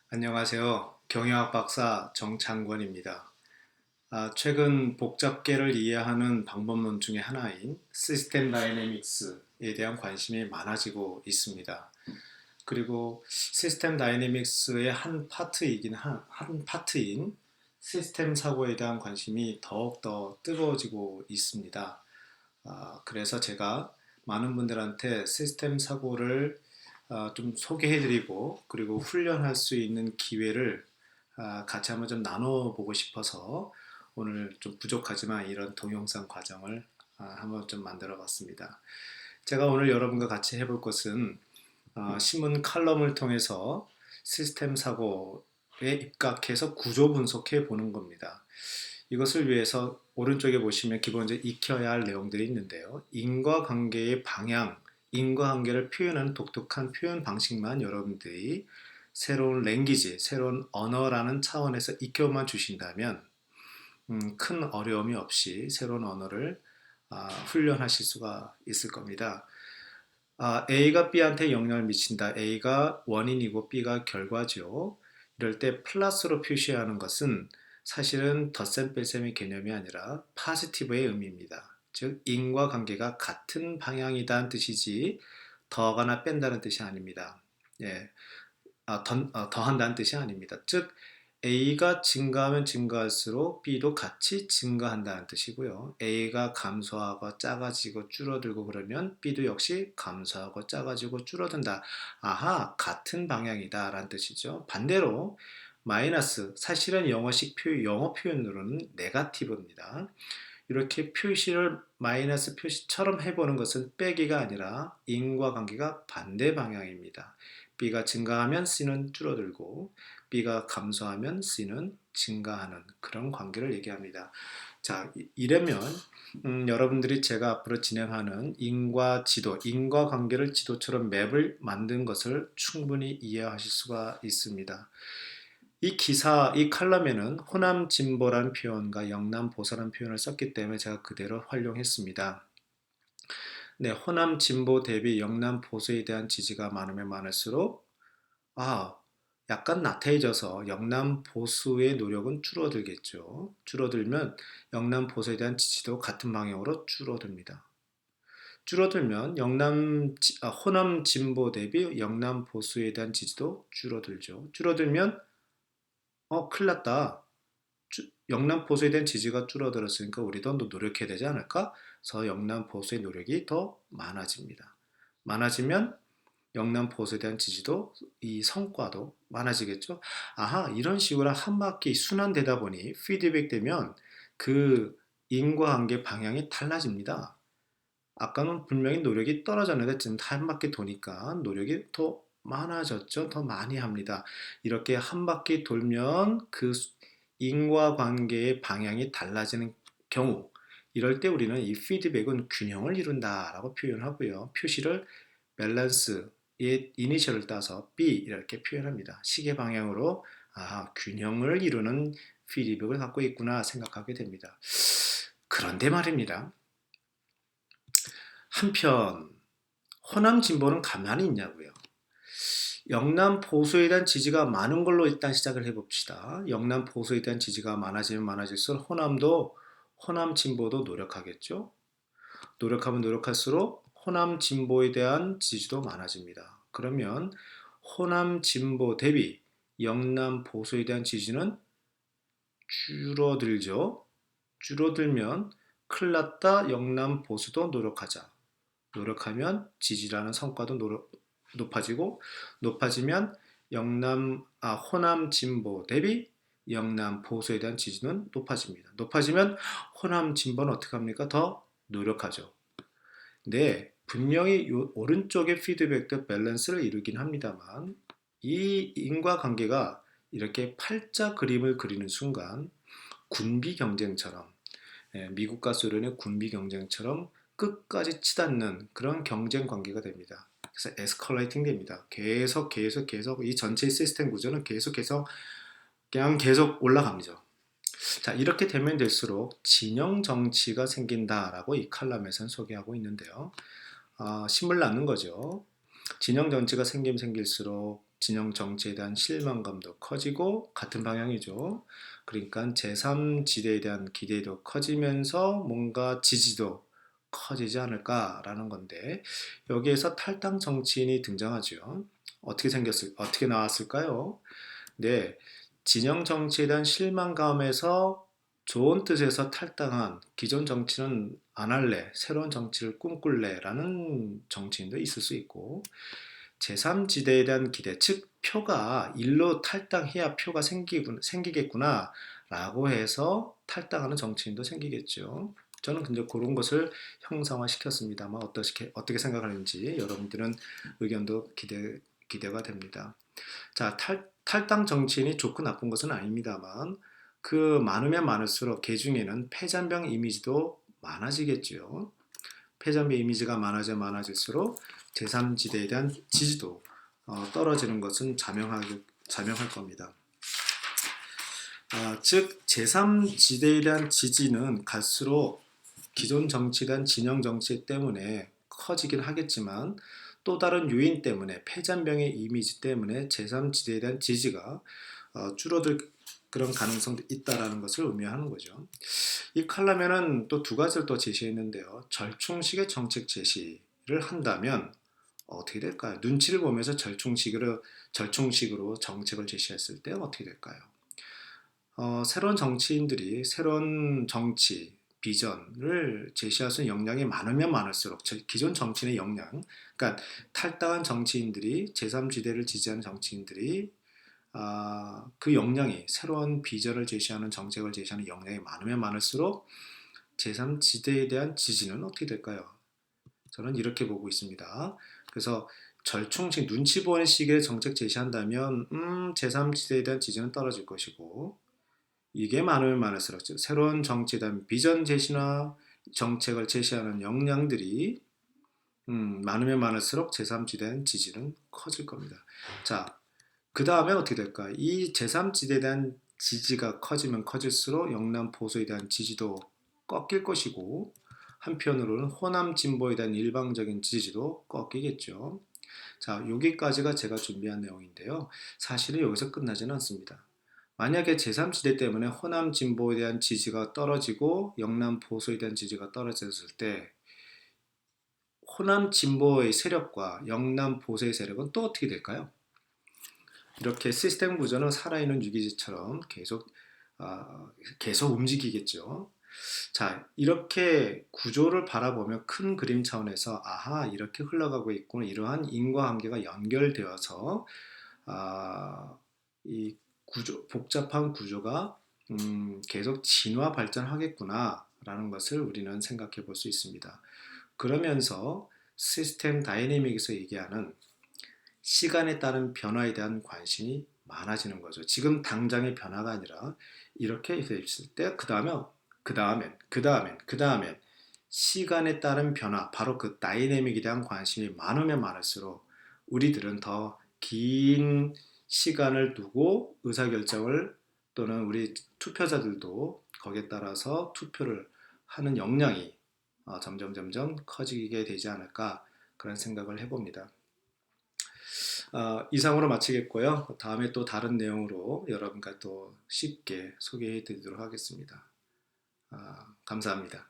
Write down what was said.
안녕하세요. 경영학 박사 정창권입니다. 최근 복잡계를 이해하는 방법론 중에 하나인 시스템 다이내믹스에 대한 관심이 많아지고 있습니다. 그리고 시스템 다이내믹스의 한 파트인 시스템 사고에 대한 관심이 더욱더 뜨거워지고 있습니다. 그래서 제가 많은 분들한테 시스템 사고를 좀 소개해드리고 그리고 훈련할 수 있는 기회를 같이 한번 좀 나눠보고 싶어서 오늘 좀 부족하지만 이런 동영상 과정을 한번 좀 만들어 봤습니다. 제가 오늘 여러분과 같이 해볼 것은 신문 칼럼을 통해서 시스템 사고에 입각해서 구조 분석해 보는 겁니다. 이것을 위해서 오른쪽에 보시면 기본적으로 익혀야 할 내용들이 있는데요. 인과관계의 방향, 인과관계를 표현하는 독특한 표현 방식만 여러분들이 새로운 랭귀지, 새로운 언어라는 차원에서 익혀만 주신다면 큰 어려움이 없이 새로운 언어를 훈련하실 수가 있을 겁니다. A가 B한테 영향을 미친다. A가 원인이고 B가 결과죠. 이럴 때 플러스로 표시하는 것은 사실은 덧셈 뺄셈의 개념이 아니라 파지티브의 의미입니다. 즉 인과관계가 같은 방향이다는 뜻이지 더하거나 뺀다는 뜻이 아닙니다. 예, 더한다는 뜻이 아닙니다. 즉 A가 증가하면 증가할수록 B도 같이 증가한다는 뜻이고요. A가 감소하고 작아지고 줄어들고 그러면 B도 역시 감소하고 작아지고 줄어든다. 아하, 같은 방향이다 라는 뜻이죠. 반대로 마이너스, 사실은 영어 표현으로는 네거티브입니다. 이렇게 표시를 마이너스 표시처럼 해보는 것은 빼기가 아니라 인과관계가 반대 방향입니다. B가 증가하면 C는 줄어들고 B가 감소하면 C는 증가하는 그런 관계를 얘기합니다. 자, 이러면 여러분들이 제가 앞으로 진행하는 인과지도, 인과관계를 지도처럼 맵을 만든 것을 충분히 이해하실 수가 있습니다. 이 칼럼에는 호남진보라는 표현과 영남보사라는 표현을 썼기 때문에 제가 그대로 활용했습니다. 네, 호남진보 대비 영남보수에 대한 지지가 많으면 많을수록 약간 나태해져서 영남보수의 노력은 줄어들겠죠. 줄어들면 영남보수에 대한 지지도 같은 방향으로 줄어듭니다. 줄어들면 호남진보 대비 영남보수에 대한 지지도 줄어들죠. 줄어들면 큰일 났다. 영남 보수에 대한 지지가 줄어들었으니까 우리도 더 노력해야 되지 않을까? 그래서 영남 보수의 노력이 더 많아집니다. 많아지면 영남 보수에 대한 지지도 이 성과도 많아지겠죠. 아하, 이런 식으로 한 바퀴 순환되다 보니 피드백 되면 그 인과관계 방향이 달라집니다. 아까는 분명히 노력이 떨어졌는데 지금 한 바퀴 도니까 노력이 더 많아졌죠. 더 많이 합니다. 이렇게 한 바퀴 돌면 그 인과관계의 방향이 달라지는 경우, 이럴 때 우리는 이 피드백은 균형을 이룬다라고 표현하고요. 표시를 밸런스의 이니셜을 따서 B 이렇게 표현합니다. 시계 방향으로 균형을 이루는 피드백을 갖고 있구나 생각하게 됩니다. 그런데 말입니다. 한편 호남 진보는 가만히 있냐고요. 영남 보수에 대한 지지가 많은 걸로 일단 시작을 해봅시다. 영남 보수에 대한 지지가 많아지면 많아질수록 호남 진보도 노력하겠죠. 노력하면 노력할수록 호남 진보에 대한 지지도 많아집니다. 그러면 호남 진보 대비 영남 보수에 대한 지지는 줄어들죠. 줄어들면 큰일 났다. 영남 보수도 노력하자. 노력하면 지지라는 성과도 높아지고 높아지면 호남 진보 대비 영남 보수에 대한 지지는 높아집니다. 높아지면 호남 진보는 어떻게 합니까? 더 노력하죠. 네, 분명히 오른쪽의 피드백도 밸런스를 이루긴 합니다만 이 인과관계가 이렇게 팔자 그림을 그리는 순간 군비 경쟁처럼 미국과 소련의 군비 경쟁처럼 끝까지 치닫는 그런 경쟁 관계가 됩니다. 그래서 에스컬레이팅 됩니다. 계속 이 전체 시스템 구조는 계속 그냥 계속 올라갑니다. 자, 이렇게 되면 될수록 진영 정치가 생긴다라고 이 칼럼에서는 소개하고 있는데요. 신물 나는 거죠. 진영 정치가 생기면 생길수록 진영 정치에 대한 실망감도 커지고 같은 방향이죠. 그러니까 제3지대에 대한 기대도 커지면서 뭔가 지지도 커지지 않을까라는 건데 여기에서 탈당 정치인이 등장하죠. 어떻게 나왔을까요? 네, 진영 정치에 대한 실망감에서 좋은 뜻에서 탈당한 기존 정치는 안 할래, 새로운 정치를 꿈꿀래라는 정치인도 있을 수 있고 제3지대에 대한 기대, 즉 표가 일로 탈당해야 표가 생기겠구나 라고 해서 탈당하는 정치인도 생기겠죠. 저는 근데 그런 것을 형상화시켰습니다만 어떻게 생각하는지 여러분들은 의견도 기대가 됩니다. 자, 탈당 정치인이 좋고 나쁜 것은 아닙니다만 그 많으면 많을수록 개 중에는 패잔병 이미지도 많아지겠죠. 패잔병 이미지가 많아질수록 제3지대에 대한 지지도 떨어지는 것은 자명할 겁니다. 즉 제3지대에 대한 지지는 갈수록 기존 정치에 대한 진영 정치 때문에 커지긴 하겠지만 또 다른 요인 때문에 패잔병의 이미지 때문에 제3지대에 대한 지지가 줄어들 그런 가능성도 있다라는 것을 의미하는 거죠. 이 칼럼에는 또 두 가지를 또 제시했는데요. 절충식의 정책 제시를 한다면 어떻게 될까요? 눈치를 보면서 절충식으로 정책을 제시했을 때 어떻게 될까요? 새로운 정치인들이 새로운 정치, 비전을 제시할 수 있는 역량이 많으면 많을수록 기존 정치인의 역량, 그러니까 탈당한 정치인들이 제3지대를 지지하는 정치인들이 그 역량이 새로운 비전을 제시하는 정책을 제시하는 역량이 많으면 많을수록 제3지대에 대한 지지는 어떻게 될까요? 저는 이렇게 보고 있습니다. 그래서 절충식, 눈치 보는 시기에 정책 제시한다면 제3지대에 대한 지지는 떨어질 것이고 이게 많으면 많을수록 새로운 정치에 대한 비전 제시나 정책을 제시하는 역량들이 많으면 많을수록 제3지대의 지지는 커질 겁니다. 자, 그 다음에 어떻게 될까? 이 제3지대에 대한 지지가 커지면 커질수록 영남 보수에 대한 지지도 꺾일 것이고 한편으로는 호남 진보에 대한 일방적인 지지도 꺾이겠죠. 자, 여기까지가 제가 준비한 내용인데요. 사실은 여기서 끝나지는 않습니다. 만약에 제3지대 때문에 호남 진보에 대한 지지가 떨어지고 영남 보수에 대한 지지가 떨어졌을 때 호남 진보의 세력과 영남 보수의 세력은 또 어떻게 될까요? 이렇게 시스템 구조는 살아있는 유기체처럼 계속 움직이겠죠. 자, 이렇게 구조를 바라보며 큰 그림 차원에서 아하, 이렇게 흘러가고 있구나. 이러한 인과관계가 연결되어서 이 복잡한 구조가 계속 진화 발전하겠구나라는 것을 우리는 생각해 볼 수 있습니다. 그러면서 시스템 다이내믹에서 얘기하는 시간에 따른 변화에 대한 관심이 많아지는 거죠. 지금 당장의 변화가 아니라 이렇게 있을 때 그 다음엔 시간에 따른 변화, 바로 그 다이내믹에 대한 관심이 많으면 많을수록 우리들은 더 긴 시간을 두고 의사결정을 또는 우리 투표자들도 거기에 따라서 투표를 하는 역량이 점점 커지게 되지 않을까 그런 생각을 해봅니다. 이상으로 마치겠고요. 다음에 또 다른 내용으로 여러분과 또 쉽게 소개해 드리도록 하겠습니다. 감사합니다.